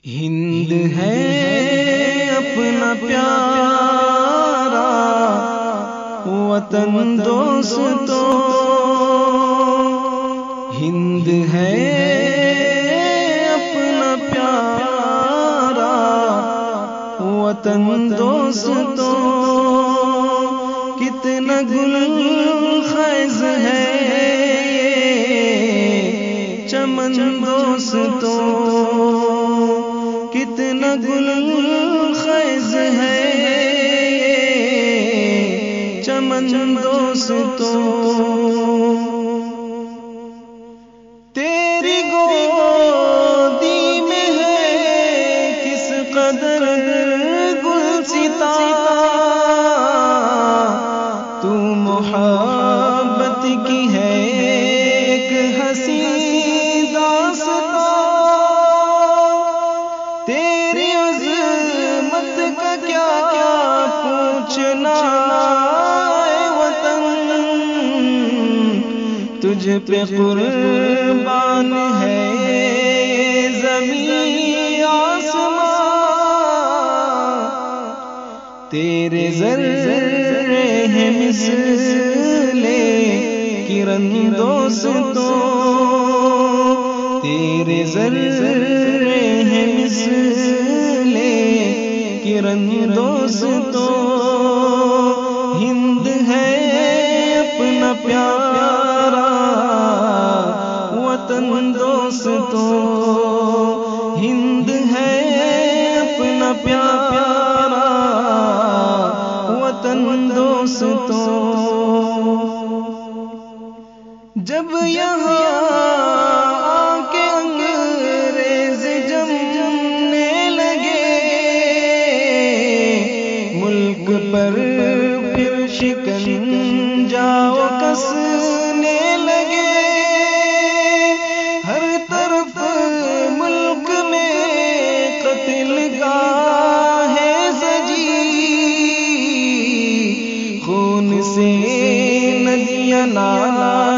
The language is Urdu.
ہند ہے اپنا پیارا وطن دوستو، ہند ہے اپنا پیارا وطن دوستو، کتنا گل خیز ہے چمن دوستو، کتنا گل خیز ہے چمن دوستو، تیری گودی میں ہے کس قدر گلستاں، تو محبت کی ہے ایک حسین داستاں، تیری عظمت کا کیا پوچھنا اے وطن، تجھ پہ قربان ہے زمین آسمان، تیرے ذرے ہیں مثل کرن دوستو، تیرے ذرے ہیں مثل کرن دوستو، ہند ہے اپنا پیارا وطن دوستو، ہند ہے اپنا پیارا وطن دوستو، جب یہاں آ کے انگریز جمنے لگے، ملک پر پھر شکنجا و کسنے لگے، ہر طرف ملک میں قتل گاہیں سجی، خون سے ندیاں نالے